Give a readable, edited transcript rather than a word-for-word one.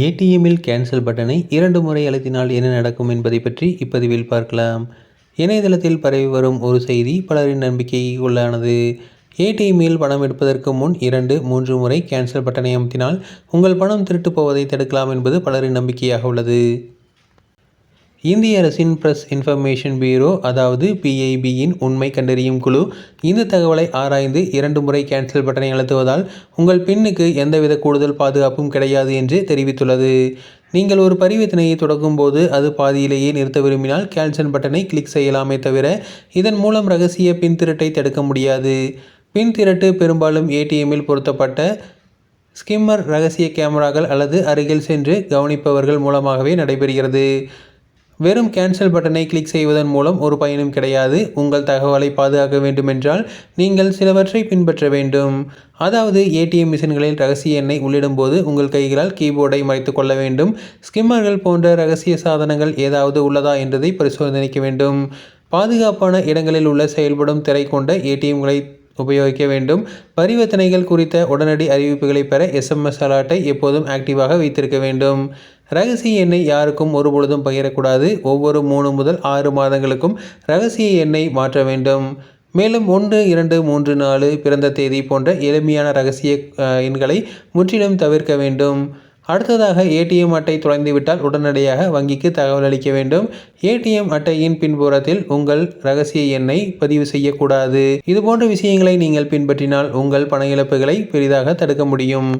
ஏடிஎம்மில் கேன்சல் பட்டனை 2 முறை அழுத்தினால் என்ன நடக்கும் என்பதை பற்றி இப்பதிவில் பார்க்கலாம். இணையதளத்தில் பரவி வரும் ஒரு செய்தி பலரின் நம்பிக்கைக்கு உள்ளானது. ஏடிஎம்மில் பணம் எடுப்பதற்கு முன் 2, 3 முறை கேன்சல் பட்டனை அமுத்தினால் உங்கள் பணம் திருட்டு போவதை தடுக்கலாம் என்பது பலரின் நம்பிக்கையாக உள்ளது. இந்திய அரசின் பிரஸ் இன்ஃபர்மேஷன் பியூரோ அதாவது PIBயின் உண்மை கண்டறியும் குழு இந்த தகவலை ஆராய்ந்து 2 முறை கேன்சல் பட்டனை அழுத்துவதால் உங்கள் பின்னுக்கு எந்தவித கூடுதல் பாதுகாப்பும் கிடையாது என்று தெரிவித்துள்ளது. நீங்கள் ஒரு பரிவர்த்தனையை தொடங்கும் போது அது பாதியிலேயே நிறுத்த விரும்பினால் கேன்சல் பட்டனை கிளிக் செய்யலாமே தவிர இதன் மூலம் ரகசிய பின் திருட்டை தடுக்க முடியாது. பின் திருட்டு பெரும்பாலும் ஏடிஎம்மில் பொருத்தப்பட்ட ஸ்கிம்மர், ரகசிய கேமராக்கள் அல்லது அருகில் சென்று கவனிப்பவர்கள் மூலமாகவே நடைபெறுகிறது. வெறும் கேன்சல் பட்டனை கிளிக் செய்வதன் மூலம் ஒரு பயனும் கிடையாது. உங்கள் தகவலை பாதுகாக்க வேண்டுமென்றால் நீங்கள் சிலவற்றை பின்பற்ற வேண்டும். அதாவது ஏடிஎம் மிஷின்களில் ரகசிய எண்ணை உள்ளிடும்போது உங்கள் கைகளால் கீபோர்டை மறைத்து கொள்ள வேண்டும். ஸ்கிம்மர்கள் போன்ற ரகசிய சாதனங்கள் ஏதாவது உள்ளதா என்றதை பரிசோதனைக்க வேண்டும். பாதுகாப்பான இடங்களில் உள்ள செயல்படும் திரை கொண்ட ஏடிஎம்களை உபயோகிக்க வேண்டும். பரிவர்த்தனைகள் குறித்த உடனடி அறிவிப்புகளை பெற SMS அலர்ட்டை எப்போதும் ஆக்டிவாக வைத்திருக்க வேண்டும். ரகசிய எண்ணை யாருக்கும் ஒருபொழுதும் பகிரக்கூடாது. ஒவ்வொரு 3 முதல் 6 மாதங்களுக்கும் ரகசிய எண்ணை மாற்ற வேண்டும். மேலும் 1, 2, 3, 4 பிறந்த தேதி போன்ற எளிமையான ரகசிய எண்களை முற்றிலும் தவிர்க்க வேண்டும். அடுத்ததாக ஏடிஎம் அட்டை தொலைந்துவிட்டால் உடனடியாக வங்கிக்கு தகவல் அளிக்க வேண்டும். ஏடிஎம் அட்டையின் பின்புறத்தில் உங்கள் ரகசிய எண்ணை பதிவு செய்யக்கூடாது. இதுபோன்ற விஷயங்களை நீங்கள் பின்பற்றினால் உங்கள் பண இழப்புகளை பெரிதாக தடுக்க முடியும்.